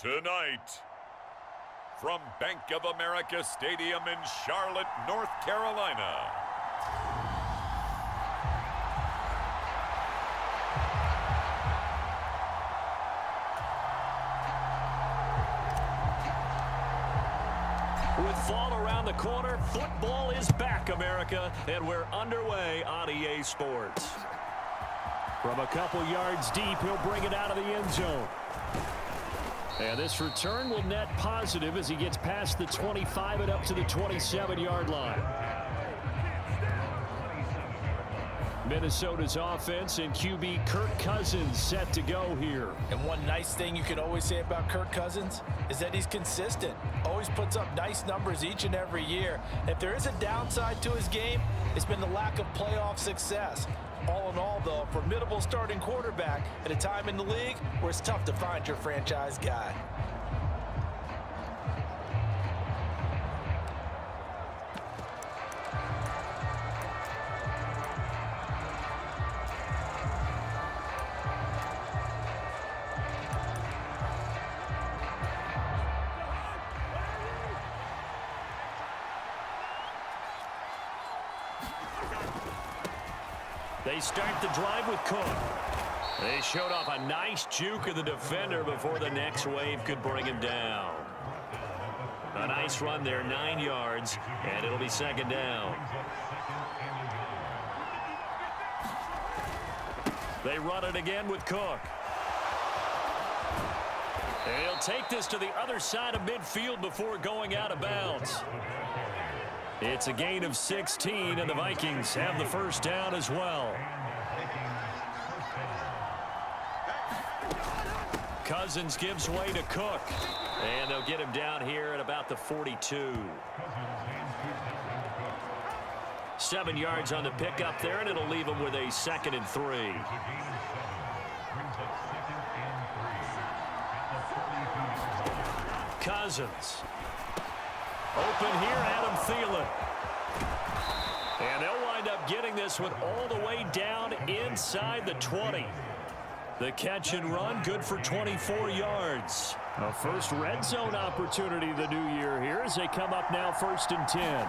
Tonight, from Bank of America Stadium in Charlotte, North Carolina. With fall around the corner, football is back, America, and we're underway on EA Sports. From a couple yards deep, he'll bring it out of the end zone. And this return will net positive as he gets past the 25 and up to the 27-yard line. Minnesota's offense and QB Kirk Cousins set to go here. And one nice thing you can always say about Kirk Cousins is that he's consistent. Always puts up nice numbers each and every year. If there is a downside to his game, it's been the lack of playoff success. All in all, though, a formidable starting quarterback at a time in the league where it's tough to find your franchise guy. They start the drive with Cook. They showed off a nice juke of the defender before the next wave could bring him down. A nice run there, 9 yards, and it'll be second down. They run it again with Cook. They'll take this to the other side of midfield before going out of bounds. It's a gain of 16, and the Vikings have the first down as well. Cousins gives way to Cook, and they'll get him down here at about the 42. 7 yards on the pickup there, and it'll leave him with a 2nd and 3. Cousins. Open here, Adam Thielen. And they'll wind up getting this with all the way down inside the 20. The catch and run, good for 24 yards. A first red zone opportunity the new year here as they come up now 1st and 10.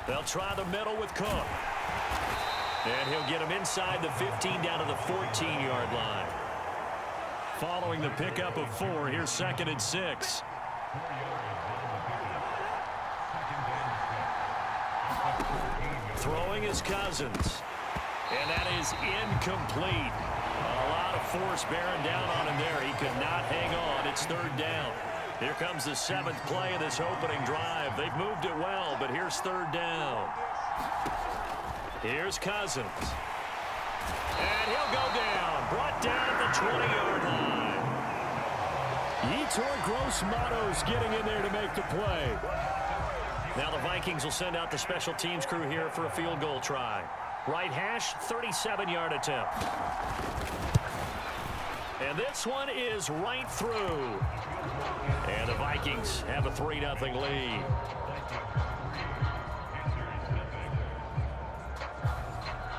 They'll try the middle with Cook. And he'll get him inside the 15 down to the 14-yard line. Following the pickup of 4, here's 2nd and 6. Throwing is Cousins. And that is incomplete. A lot of force bearing down on him there. He could not hang on. It's 3rd down. Here comes the 7th play of this opening drive. They've moved it well, but here's 3rd down. Here's Cousins. And he'll go down. Brought down at the 20-yard line. Yetur Gross-Matos getting in there to make the play. Now the Vikings will send out the special teams crew here for a field goal try. Right hash, 37-yard attempt. And this one is right through. And the Vikings have a 3-0 lead.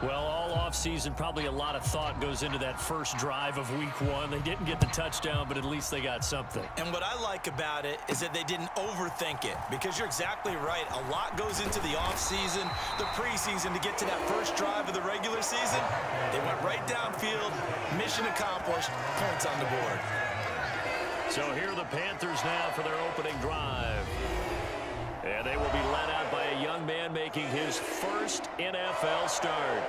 Well, all offseason, probably a lot of thought goes into that first drive of week 1. They didn't get the touchdown, but at least they got something. And what I like about it is that they didn't overthink it, because you're exactly right. A lot goes into the offseason, the preseason to get to that first drive of the regular season. They went right downfield, mission accomplished, points on the board. So here are the Panthers now for their opening drive. And they will be led out by a young man making his first NFL start.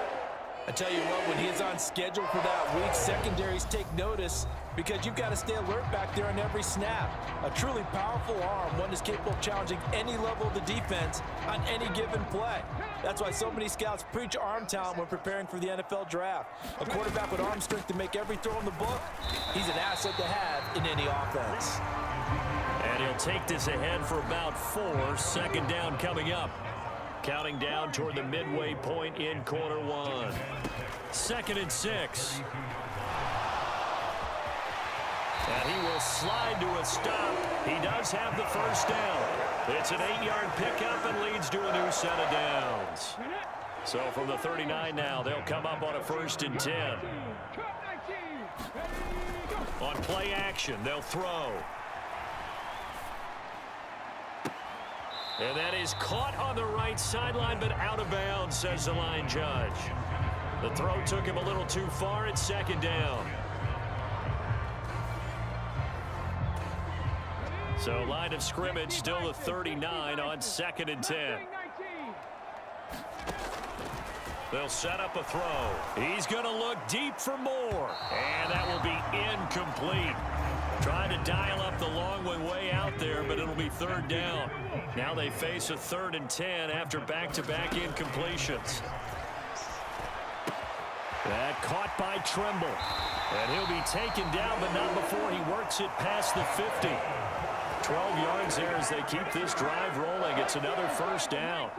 I tell you what, when he is on schedule for that week, secondaries take notice because you've got to stay alert back there on every snap. A truly powerful arm, one is capable of challenging any level of the defense on any given play. That's why so many scouts preach arm talent when preparing for the NFL draft. A quarterback with arm strength to make every throw in the book, he's an asset to have in any offense. And he'll take this ahead for about 4. 2nd down coming up. Counting down toward the midway point in quarter 1. 2nd and 6. And he will slide to a stop. He does have the first down. It's an 8-yard pickup and leads to a new set of downs. So from the 39 now, they'll come up on a 1st and 10. On play action, they'll throw. And that is caught on the right sideline, but out of bounds, says the line judge. The throw took him a little too far. It's second down. So line of scrimmage still the 39 on 2nd and 10. They'll set up a throw. He's going to look deep for more. And that will be incomplete. Trying to dial up the long one way out there, but it'll be 3rd down. Now they face a 3rd and 10 after back-to-back incompletions. That caught by Trimble. And he'll be taken down, but not before he works it past the 50. 12 yards there as they keep this drive rolling. It's another 1st down.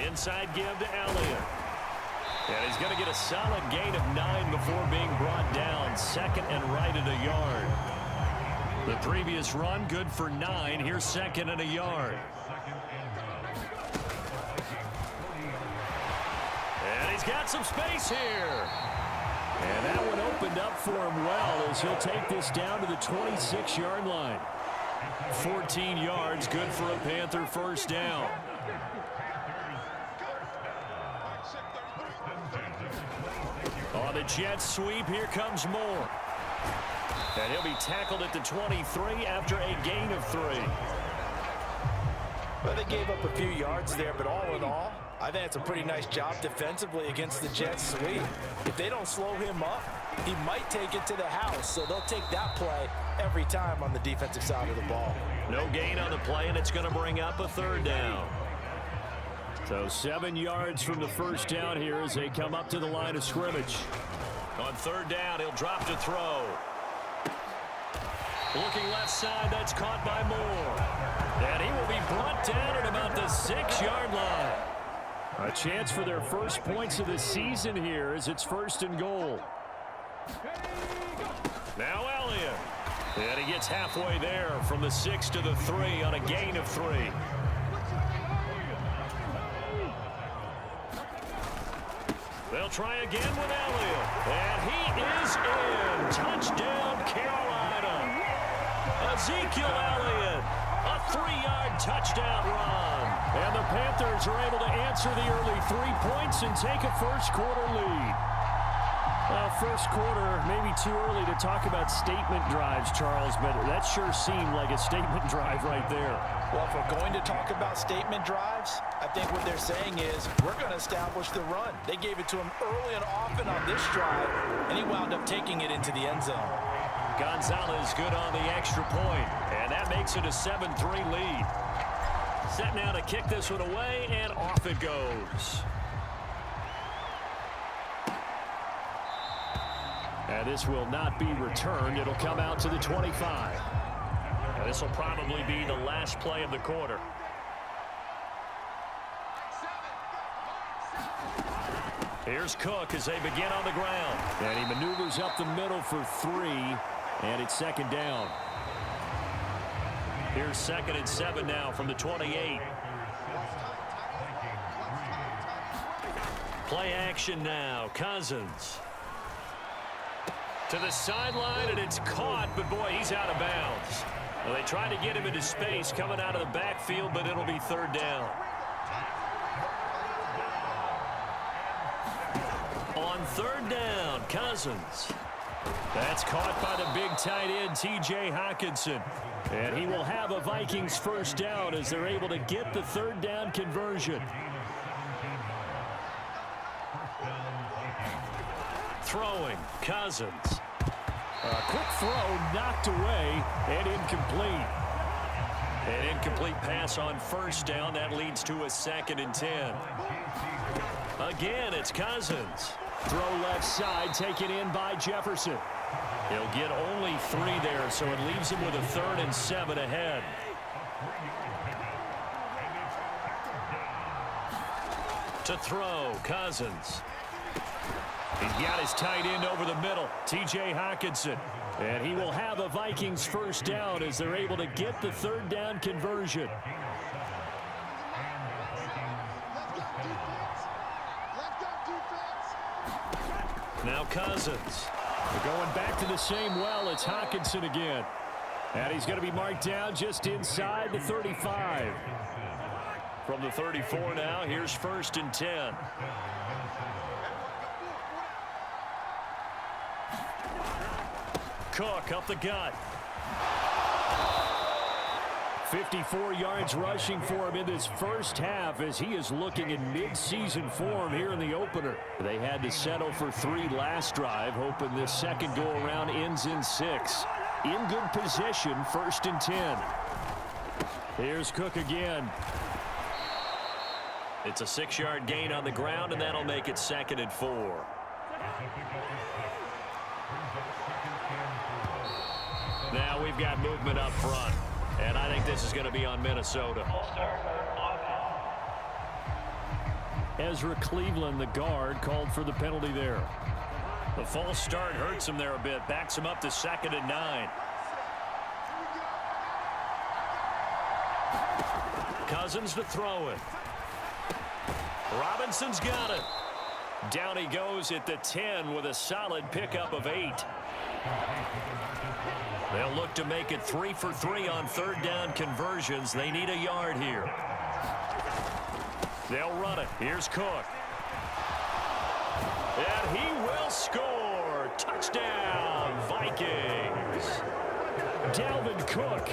Inside give to Elliott. And he's going to get a solid gain of 9 before being brought down. 2nd and right at a yard. The previous run good for 9. Here's 2nd and a yard. And he's got some space here. And that one opened up for him well as he'll take this down to the 26-yard line. 14 yards, good for a Panther 1st down. On the jet sweep, here comes Moore. And he'll be tackled at the 23 after a gain of 3. Well, they gave up a few yards there, but all in all, I think it's a pretty nice job defensively against the jet sweep. If they don't slow him up, he might take it to the house, so they'll take that play every time on the defensive side of the ball. No gain on the play, and it's going to bring up a 3rd down. So 7 yards from the 1st down here as they come up to the line of scrimmage. On 3rd down, he'll drop to throw. Looking left side, that's caught by Moore. And he will be brought down at about the 6-yard line. A chance for their first points of the season here as it's 1st and goal. Now Elliott. And he gets halfway there from the 6 to the 3 on a gain of 3. They'll try again with Elliott. And he is in. Touchdown, Carolina. Ezekiel Elliott. A 3-yard touchdown run. And the Panthers are able to answer the early 3 points and take a 1st quarter lead. Well, 1st quarter, maybe too early to talk about statement drives, Charles, but that sure seemed like a statement drive right there. Well, if we're going to talk about statement drives, I think what they're saying is we're going to establish the run. They gave it to him early and often on this drive, and he wound up taking it into the end zone. Gonzalez good on the extra point, and that makes it a 7-3 lead. Set now to kick this one away, and off it goes. And this will not be returned. It'll come out to the 25. And this will probably be the last play of the quarter. Here's Cook as they begin on the ground. And he maneuvers up the middle for 3, and it's 2nd down. Here's 2nd and 7 now from the 28. Play action now. Cousins. To the sideline, and it's caught, but boy, he's out of bounds. Well, they tried to get him into space coming out of the backfield, but it'll be 3rd down. On 3rd down, Cousins. That's caught by the big tight end, T.J. Hockenson. And he will have a Vikings 1st down as they're able to get the 3rd down conversion. Throwing, Cousins. A quick throw knocked away and incomplete. An incomplete pass on 1st down. That leads to a 2nd and 10. Again, it's Cousins. Throw left side, taken in by Jefferson. He'll get only 3 there, so it leaves him with a 3rd and 7 ahead. To throw, Cousins. He's got his tight end over the middle, T.J. Hockenson. And he will have a Vikings 1st down as they're able to get the 3rd down conversion. Now Cousins. They're going back to the same well. It's Hockenson again. And he's going to be marked down just inside the 35. From the 34 now, here's 1st and 10. Cook up the gut. 54 yards rushing for him in this first half as he is looking in mid-season form here in the opener. They had to settle for 3 last drive, hoping this second go-around ends in 6. In good position, 1st and 10. Here's Cook again. It's a 6-yard gain on the ground, and that'll make it 2nd and 4. Now we've got movement up front, and I think this is going to be on Minnesota. Ezra Cleveland, the guard, called for the penalty there. The false start hurts him there a bit, backs him up to 2nd and 9. Cousins to throw it. Robinson's got it. Down he goes at the 10 with a solid pickup of 8. They'll look to make it 3 for 3 on 3rd down conversions. They need a yard here. They'll run it. Here's Cook. And he will score. Touchdown, Vikings. Dalvin Cook,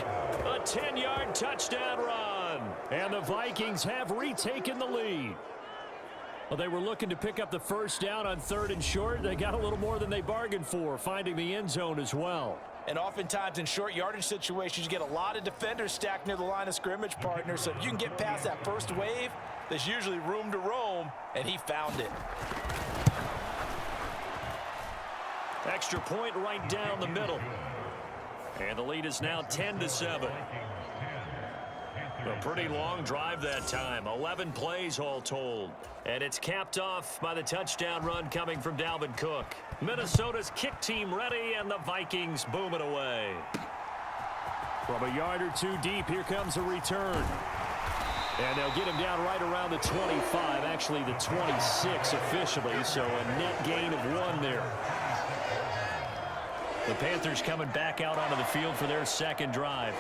a 10-yard touchdown run. And the Vikings have retaken the lead. Well, they were looking to pick up the 1st down on 3rd and short. They got a little more than they bargained for, finding the end zone as well. And oftentimes in short yardage situations, you get a lot of defenders stacked near the line of scrimmage, partner. So if you can get past that first wave, there's usually room to roam, and he found it. Extra point right down the middle. And the lead is now 10-7. A pretty long drive that time. 11 plays all told. And it's capped off by the touchdown run coming from Dalvin Cook. Minnesota's kick team ready, and the Vikings boom it away. From a yard or 2 deep, here comes a return. And they'll get him down right around the 25, actually the 26 officially, so a net gain of 1 there. The Panthers coming back out onto the field for their 2nd drive.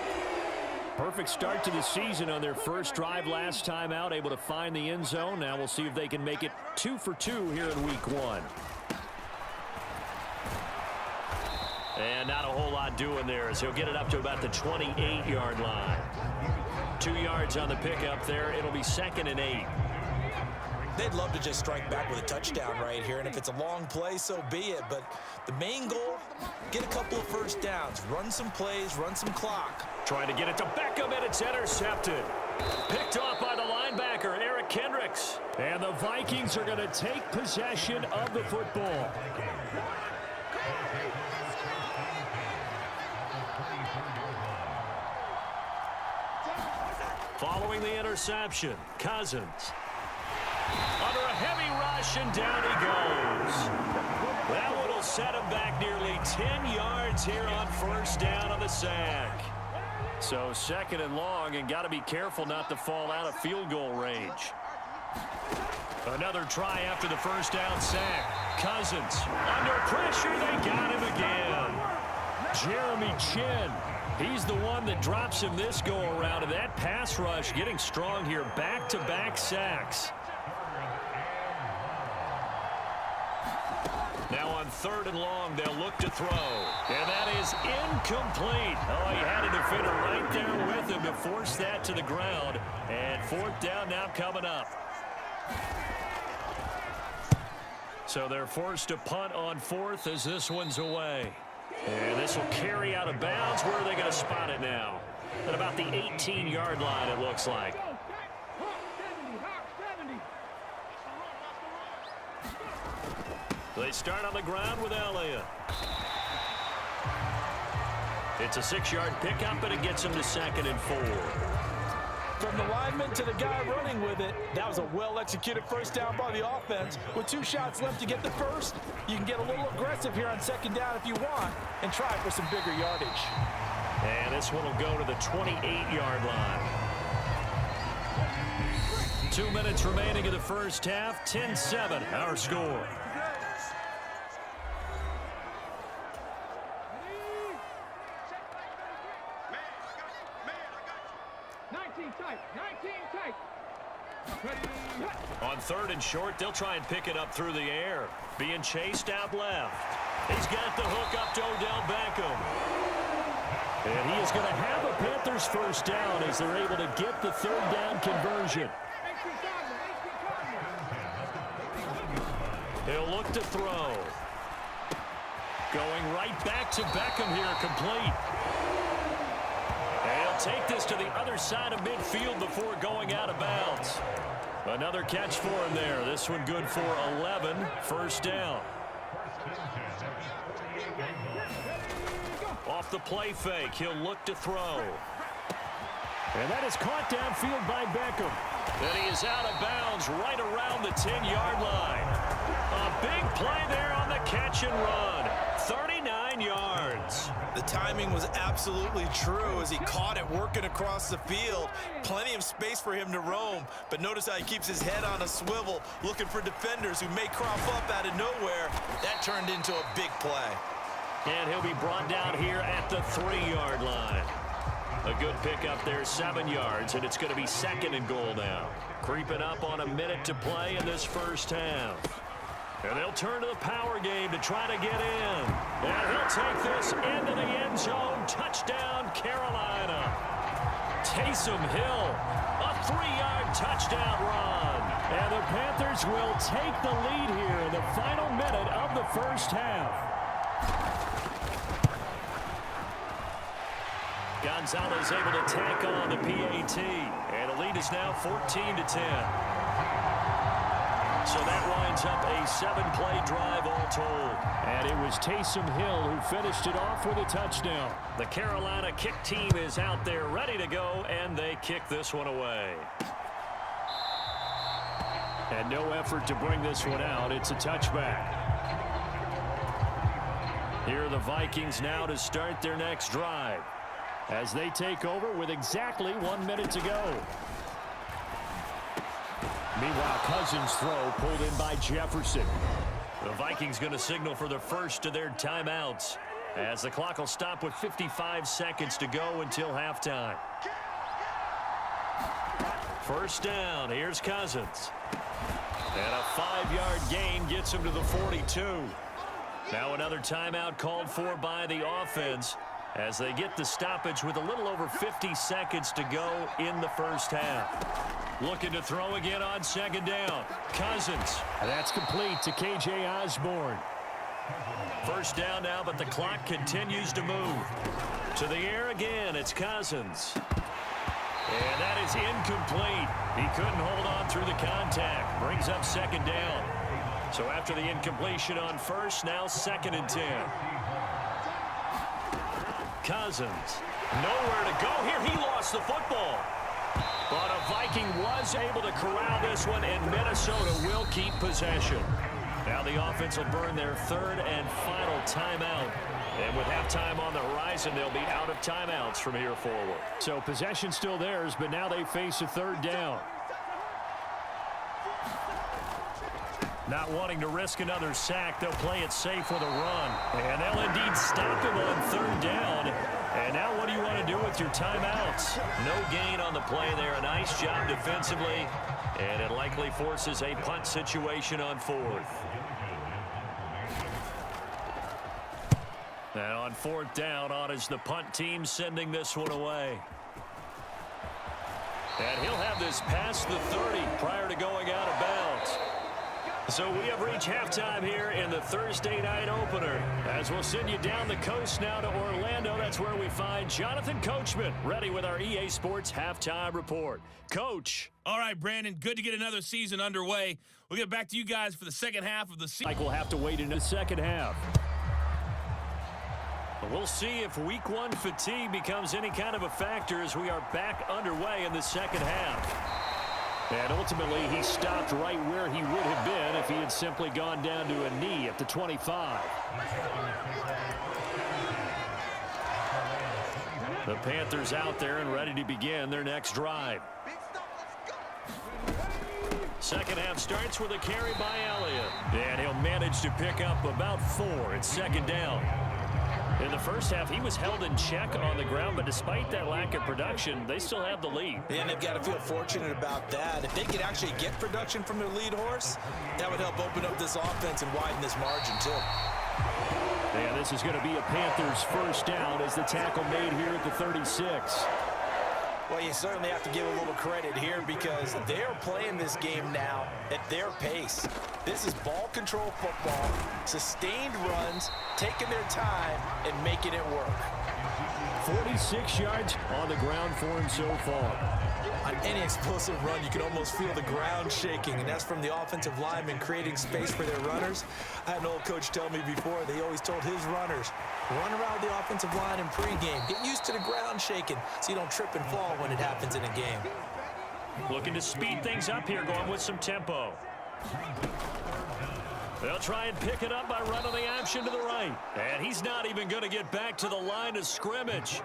Perfect start to the season on their first drive last time out, able to find the end zone. Now we'll see if they can make it 2 for 2 here in week 1. And not a whole lot doing there as he'll get it up to about the 28-yard line. 2 yards on the pickup there. It'll be 2nd and 8. They'd love to just strike back with a touchdown right here, and if it's a long play, so be it. But the main goal, get a couple of 1st downs, run some plays, run some clock. Trying to get it to Beckham, and it's intercepted. Picked off by the linebacker, Eric Kendricks. And the Vikings are going to take possession of the football. Following the interception, Cousins. Under a heavy rush, and down he goes. That one will set him back nearly 10 yards here on 1st down on the sack. So 2nd and long, and got to be careful not to fall out of field goal range. Another try after the 1st down sack. Cousins under pressure. They got him again. Jeremy Chin. He's the one that drops him this go-around, and that pass rush getting strong here. Back-to-back sacks. Now on 3rd and long, they'll look to throw. And that is incomplete. Oh, he had a defender right there with him to force that to the ground. And 4th down now coming up. So they're forced to punt on 4th as this one's away. And this will carry out of bounds. Where are they going to spot it now? At about the 18-yard line, it looks like. They start on the ground with Elliott. It's a 6-yard pickup, but it gets him to 2nd and 4. From the lineman to the guy running with it, that was a well-executed 1st down by the offense. With 2 shots left to get the 1st, you can get a little aggressive here on 2nd down if you want and try for some bigger yardage. And this one will go to the 28-yard line. 2 minutes remaining in the first half. 10-7, our score. third and short. They'll try and pick it up through the air. Being chased out left. He's got the hook up to Odell Beckham. And he is going to have a Panthers first down as they're able to get the third down conversion. He'll look to throw. Going right back to Beckham here, complete. And he'll take this to the other side of midfield before going out of bounds. Another catch for him there. This one good for 11, first down. Off the play fake, he'll look to throw. And that is caught downfield by Beckham. And he is out of bounds right around the 10-yard line. A big play there on the catch and run. 39 yards. The timing was absolutely true as he caught it working across the field. Plenty of space for him to roam, but notice how he keeps his head on a swivel, looking for defenders who may crop up out of nowhere. That turned into a big play. And he'll be brought down here at the 3-yard line. A good pickup there, 7 yards, and it's going to be second and goal now. Creeping up on a minute to play in this first half. And they'll turn to the power game to try to get in. And he'll take this into the end zone. Touchdown, Carolina. Taysom Hill, a 3-yard touchdown run. And the Panthers will take the lead here in the final minute of the first half. Gonzalez able to tack on the PAT. And the lead is now 14-10. So that winds up a 7-play drive all told. And it was Taysom Hill who finished it off with a touchdown. The Carolina kick team is out there ready to go, and they kick this one away. And no effort to bring this one out. It's a touchback. Here are the Vikings now to start their next drive as they take over with exactly 1 minute to go. Meanwhile, Cousins' throw pulled in by Jefferson. The Vikings going to signal for the first of their timeouts as the clock will stop with 55 seconds to go until halftime. First down, here's Cousins. And a 5-yard gain gets him to the 42. Now another timeout called for by the offense as they get the stoppage with a little over 50 seconds to go in the first half. Looking to throw again on second down. Cousins. And that's complete to K.J. Osborne. First down now, but the clock continues to move. To the air again, it's Cousins. And that is incomplete. He couldn't hold on through the contact. Brings up second down. So after the incompletion on first, now second and 10. Cousins. Nowhere to go here. He lost the football. But a Viking was able to corral this one, and Minnesota will keep possession. Now the offense will burn their third and final timeout. And with halftime on the horizon, they'll be out of timeouts from here forward. So possession still theirs, but now they face a third down. Not wanting to risk another sack, they'll play it safe with a run. And they'll indeed stop him on third down. And now what do you want to do with your timeouts? No gain on the play there. A nice job defensively. And it likely forces a punt situation on fourth. And on fourth down, on is the punt team sending this one away. And he'll have this past the 30 prior to going out of bounds. So we have reached halftime here in the Thursday night opener. As we'll send you down the coast now to Orlando. That's where we find Jonathan Coachman ready with our EA Sports halftime report. Coach. All right, Brandon, good to get another season underway. We'll get back to you guys for the second half of the season. Like we'll have to wait in the second half. We'll see if week one fatigue becomes any kind of a factor as we are back underway in the second half. And ultimately, he stopped right where he would have been if he had simply gone down to a knee at the 25. The Panthers out there and ready to begin their next drive. Second half starts with a carry by Elliott. And he'll manage to pick up about 4 at second down. In the first half, he was held in check on the ground, but despite that lack of production, they still have the lead. And they've got to feel fortunate about that. If they could actually get production from their lead horse, that would help open up this offense and widen this margin, too. And this is going to be a Panthers first down as the tackle made here at the 36. Well, you certainly have to give a little credit here because they're playing this game now at their pace. This is ball control football, sustained runs, taking their time, and making it work. 46 yards on the ground for him so far. On any explosive run, you can almost feel the ground shaking, and that's from the offensive linemen creating space for their runners. I had an old coach tell me before, they always told his runners, run around the offensive line in pregame. Get used to the ground shaking so you don't trip and fall when it happens in a game. Looking to speed things up here, going with some tempo. They'll try and pick it up by running the option to the right. And he's not even going to get back to the line of scrimmage.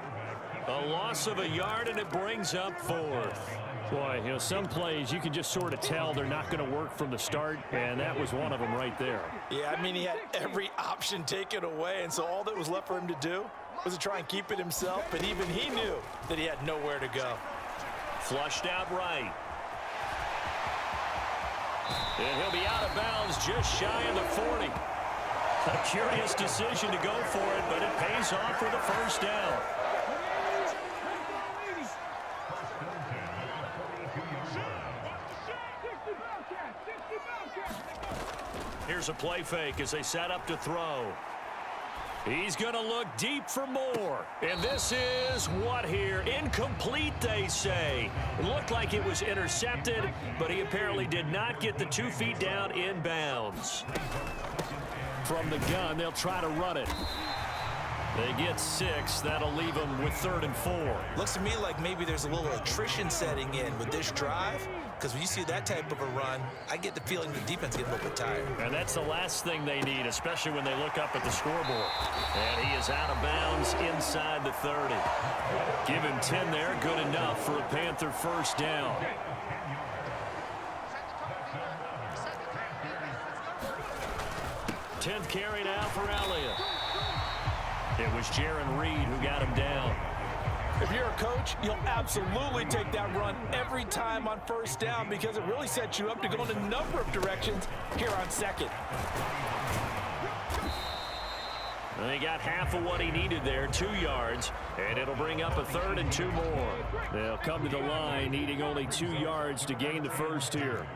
A loss of a yard, and it brings up fourth. Boy, you know, some plays you can just sort of tell they're not going to work from the start, and that was one of them right there. Yeah, I mean, he had every option taken away, and so all that was left for him to do was to try and keep it himself, but even he knew that he had nowhere to go. Flushed out right. And he'll be out of bounds just shy of the 40. A curious decision to go for it, but it pays off for the first down. Here's a play fake as they set up to throw. He's going to look deep for more. And this is what here? Incomplete, they say. It looked like it was intercepted, but he apparently did not get the 2 feet down in bounds. From the gun, they'll try to run it. They get 6. That'll leave them with 3rd and 4. Looks to me like maybe there's a little attrition setting in with this drive, because when you see that type of a run, I get the feeling the defense getting a little bit tired. And that's the last thing they need, especially when they look up at the scoreboard. And he is out of bounds inside the 30. Give him 10 there, good enough for a Panther first down. Tenth carry now for Elliott. It was Jaron Reed who got him down. If you're a coach, you'll absolutely take that run every time on first down because it really sets you up to go in a number of directions here on second. And he got half of what he needed there, 2 yards, and it'll bring up a 3rd and 2 more. They'll come to the line needing only 2 yards to gain the first here.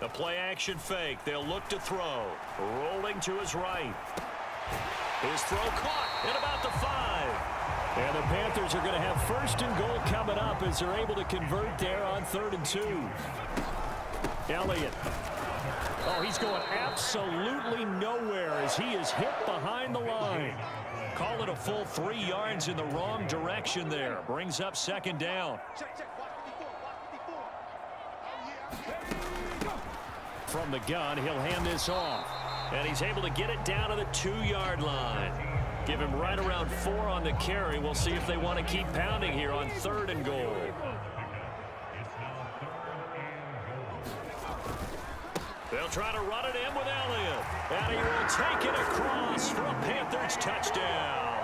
The play action fake. They'll look to throw. Rolling to his right. His throw caught at about the 5. And the Panthers are going to have 1st and goal coming up as they're able to convert there on 3rd and 2. Elliott. Oh, he's going absolutely nowhere as he is hit behind the line. Call it a full 3 yards in the wrong direction there. Brings up 2nd down. From the gun, he'll hand this off. And he's able to get it down to the 2-yard line. Give him right around 4 on the carry. We'll see if they want to keep pounding here on 3rd and goal. They'll try to run it in with Elliott. And he will take it across for a Panthers touchdown.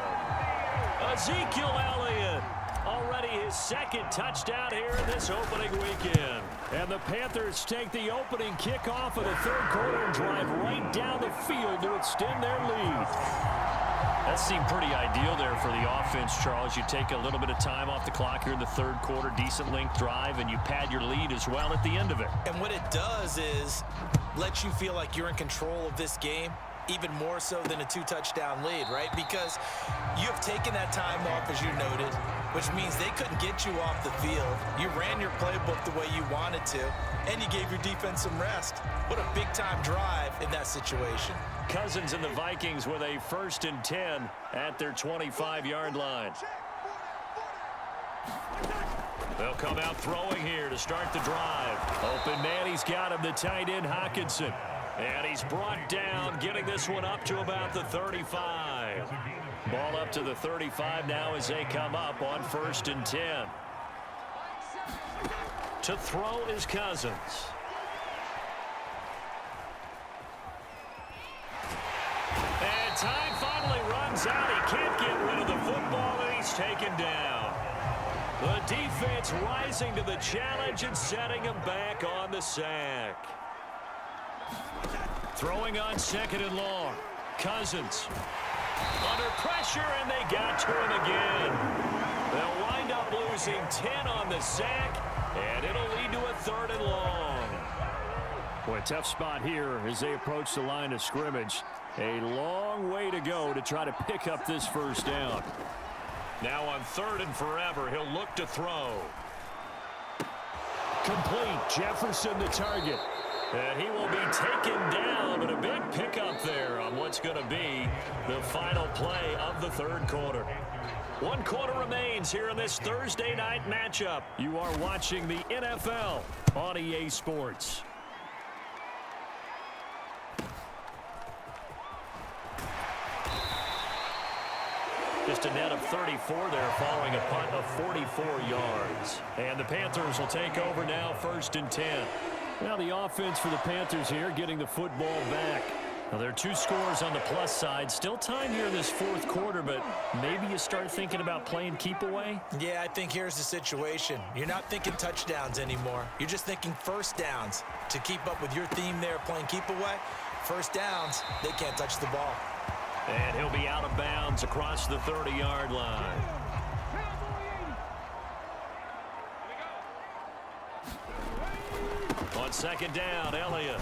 Ezekiel Elliott. Already his 2nd touchdown here in this opening weekend. And the Panthers take the opening kickoff of the 3rd quarter and drive right down the field to extend their lead. That seemed pretty ideal there for the offense, Charles. You take a little bit of time off the clock here in the 3rd quarter, decent length drive, and you pad your lead as well at the end of it. And what it does is let you feel like you're in control of this game, even more so than a 2-touchdown lead, right? Because you have taken that time off, as you noted, which means they couldn't get you off the field. You ran your playbook the way you wanted to, and you gave your defense some rest. What a big-time drive in that situation. Cousins and the Vikings with a 1st and 10 at their 25-yard line. They'll come out throwing here to start the drive. Open man, he's got him, the tight end Hockenson. And he's brought down, getting this one up to about the 35. Ball up to the 35 now as they come up on 1st and 10. To throw is Cousins. And time finally runs out. He can't get rid of the football, and he's taken down. The defense rising to the challenge and setting him back on the sack. Throwing on 2nd and long. Cousins. Under pressure, and they got to him again. They'll wind up losing 10 on the sack, and it'll lead to a 3rd and long. Boy, tough spot here as they approach the line of scrimmage. A long way to go to try to pick up this 1st down. Now on 3rd and forever, he'll look to throw. Complete. Jefferson the target. And he will be taken down, but a big pickup there on what's going to be the final play of the 3rd quarter. 1 quarter remains here in this Thursday night matchup. You are watching the NFL on EA Sports. Just a net of 34 there following a punt of 44 yards. And the Panthers will take over now 1st and 10. Now the offense for the Panthers here getting the football back. Now there are 2 scores on the plus side. Still time here in this 4th quarter, but maybe you start thinking about playing keep away? Yeah, I think here's the situation. You're not thinking touchdowns anymore. You're just thinking 1st downs. To keep up with your theme there, playing keep away, 1st downs, they can't touch the ball. And he'll be out of bounds across the 30-yard line. On 2nd down, Elliott.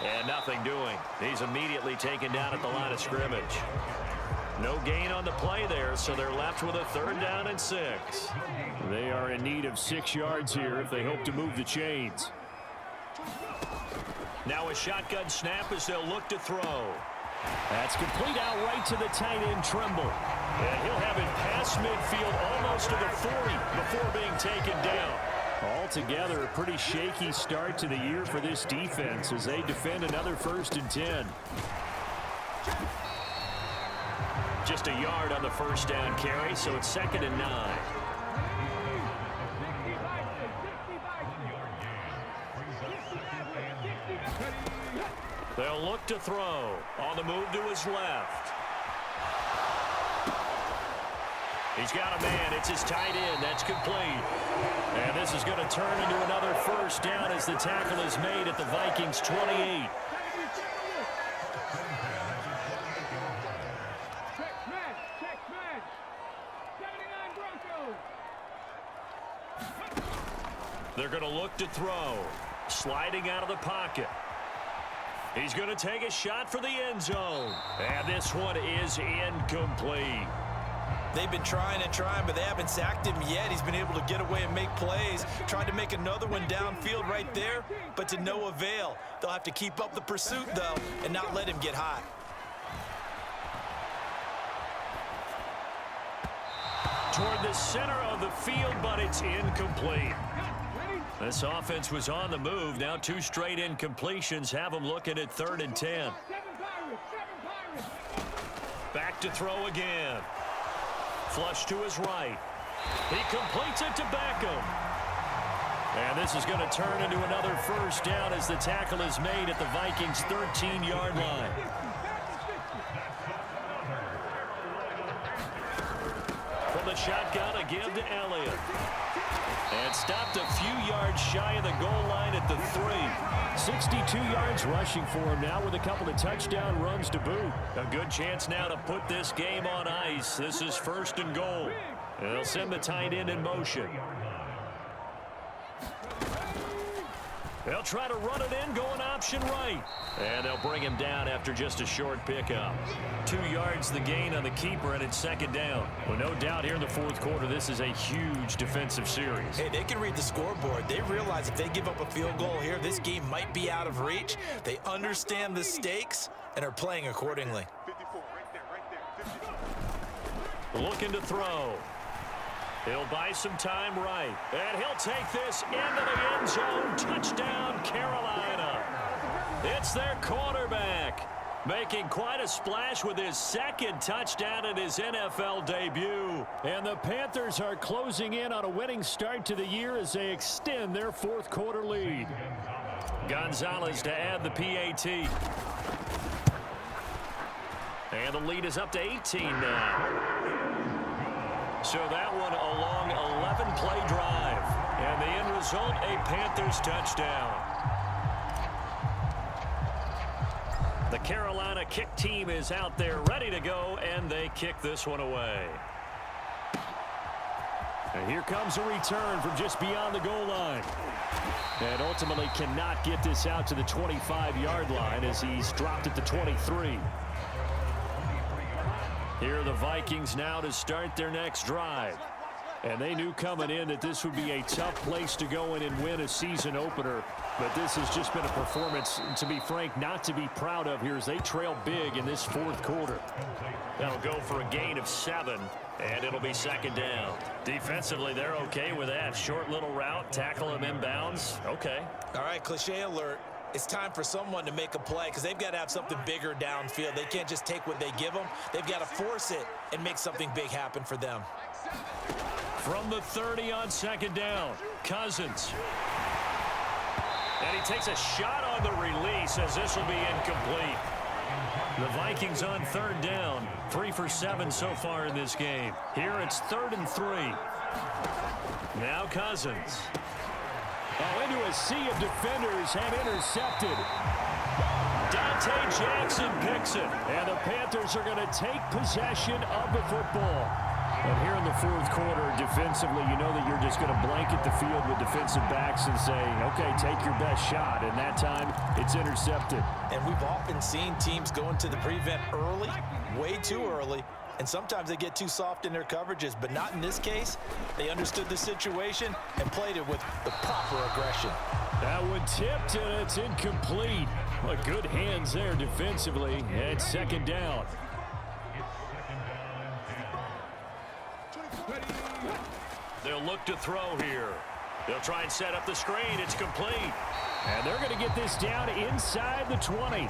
And nothing doing. He's immediately taken down at the line of scrimmage. No gain on the play there, so they're left with a 3rd down and 6. They are in need of 6 yards here if they hope to move the chains. Now a shotgun snap as they'll look to throw. That's complete out right to the tight end, Trimble. And he'll have it past midfield almost to the 40 before being taken down. Altogether, a pretty shaky start to the year for this defense as they defend another 1st and 10. Just a yard on the 1st down carry, so it's 2nd and 9. They'll look to throw. On the move to his left. He's got a man. It's his tight end. That's complete. And this is going to turn into another 1st down as the tackle is made at the Vikings 28. They're going to look to throw. Sliding out of the pocket. He's going to take a shot for the end zone. And this one is incomplete. They've been trying and trying, but they haven't sacked him yet. He's been able to get away and make plays. Tried to make another one downfield right there, but to no avail. They'll have to keep up the pursuit, though, and not let him get hot. Toward the center of the field, but it's incomplete. This offense was on the move. Now 2 straight incompletions have them looking at 3rd and 10. Back to throw again. Flush to his right. He completes it to Beckham. And this is going to turn into another 1st down as the tackle is made at the Vikings' 13-yard line. From the shotgun, a give to Elliott. And stopped a few yards shy of the goal line at the 3. 62 yards rushing for him now with a couple of touchdown runs to boot. A good chance now to put this game on ice. This is 1st and goal. And they'll send the tight end in motion. They'll try to run it in, going option right. And they'll bring him down after just a short pickup. 2 yards the gain on the keeper, and it's 2nd down. Well, no doubt here in the 4th quarter, this is a huge defensive series. Hey, they can read the scoreboard. They realize if they give up a field goal here, this game might be out of reach. They understand the stakes and are playing accordingly. Looking to throw. He'll buy some time right. And he'll take this into the end zone. Touchdown, Carolina. It's their quarterback, making quite a splash with his 2nd touchdown in his NFL debut. And the Panthers are closing in on a winning start to the year as they extend their 4th quarter lead. Gonzalez to add the PAT. And the lead is up to 18 now. So that one a long 11-play drive. And the end result, a Panthers touchdown. The Carolina kick team is out there ready to go, and they kick this one away. And here comes a return from just beyond the goal line. And ultimately cannot get this out to the 25-yard line as he's dropped at the 23. Here are the Vikings now to start their next drive. And they knew coming in that this would be a tough place to go in and win a season opener. But this has just been a performance, to be frank, not to be proud of here as they trail big in this fourth quarter. They'll go for a gain of 7, and it'll be second down. Defensively, they're okay with that. Short little route, tackle him inbounds. Okay. All right, cliche alert. It's time for someone to make a play because they've got to have something bigger downfield. They can't just take what they give them. They've got to force it and make something big happen for them. From the 30 on second down, Cousins. And he takes a shot on the release as this will be incomplete. The Vikings on third down, 3 for 7 so far in this game. Here it's 3rd and 3. Now Cousins. Oh, into a sea of defenders and intercepted. Dante Jackson picks it. And the Panthers are going to take possession of the football. And here in the fourth quarter, defensively, you know that you're just going to blanket the field with defensive backs and say, okay, take your best shot. And that time, it's intercepted. And we've often seen teams go into the prevent early, way too early, and sometimes they get too soft in their coverages, but not in this case. They understood the situation and played it with the proper aggression. That one tipped, and it's incomplete. Well, good hands there defensively, and second down. They'll look to throw here. They'll try and set up the screen. It's complete. And they're going to get this down inside the 20.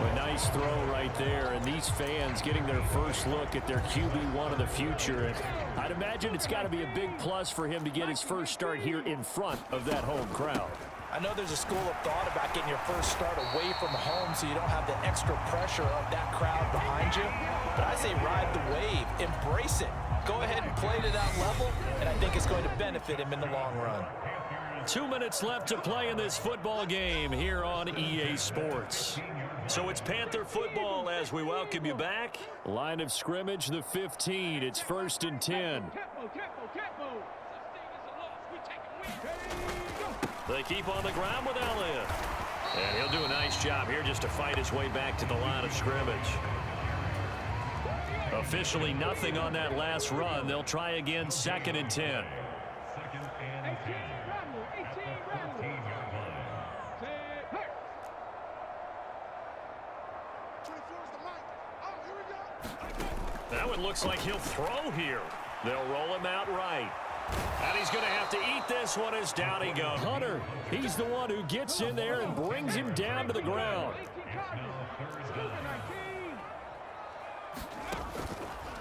A nice throw right there, and these fans getting their first look at their QB1 of the future. And I'd imagine it's got to be a big plus for him to get his first start here in front of that home crowd. I know there's a school of thought about getting your first start away from home so you don't have the extra pressure of that crowd behind you. But I say ride the wave, embrace it. Go ahead and play to that level, and I think it's going to benefit him in the long run. 2 minutes left to play in this football game here on EA Sports. So it's Panther football as we welcome you back. Line of scrimmage, the 15. It's 1st and 10. They keep on the ground with Elliott. And he'll do a nice job here just to fight his way back to the line of scrimmage. Officially nothing on that last run. They'll try again, 2nd and 10. That one looks like he'll throw here. They'll roll him out right. And he's going to have to eat this one as down he goes. Hunter, he's the one who gets in there and brings him down to the ground.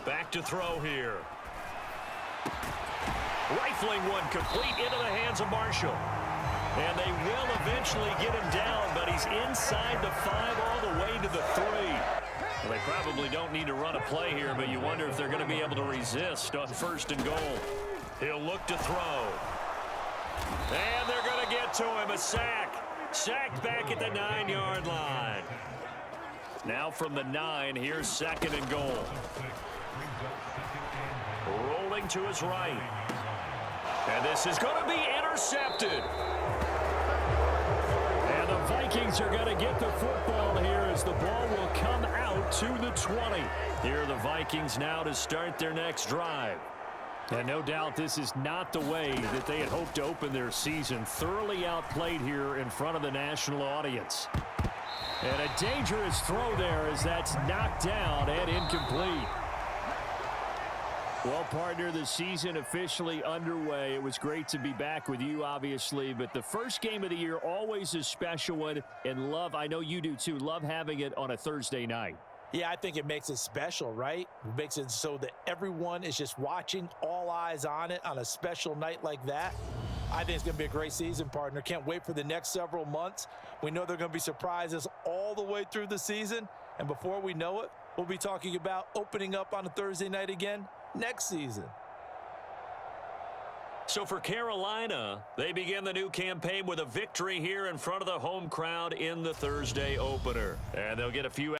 Back to throw here. Rifling one complete into the hands of Marshall. And they will eventually get him down, but he's inside the 5 all the way to the 3. Well, they probably don't need to run a play here, but you wonder if they're going to be able to resist on 1st and goal. He'll look to throw. And they're going to get to him. A sack. Sacked back at the 9-yard line. Now from the 9, here's 2nd and goal. Rolling to his right. And this is going to be intercepted. And the Vikings are going to get the football here as the ball will come out to the 20. Here are the Vikings now to start their next drive. And no doubt this is not the way that they had hoped to open their season. Thoroughly outplayed here in front of the national audience. And a dangerous throw there as that's knocked down and incomplete. Well, partner, the season officially underway. It was great to be back with you, obviously, but the first game of the year, always a special one. And love, I know you do too, love having it on a Thursday night. Yeah, I think it makes it special, right? It makes it so that everyone is just watching, all eyes on it on a special night like that. I think it's going to be a great season, partner. Can't wait for the next several months. We know there are going to be surprises all the way through the season. And before we know it, we'll be talking about opening up on a Thursday night again next season. So for Carolina, they begin the new campaign with a victory here in front of the home crowd in the Thursday opener. And they'll get a few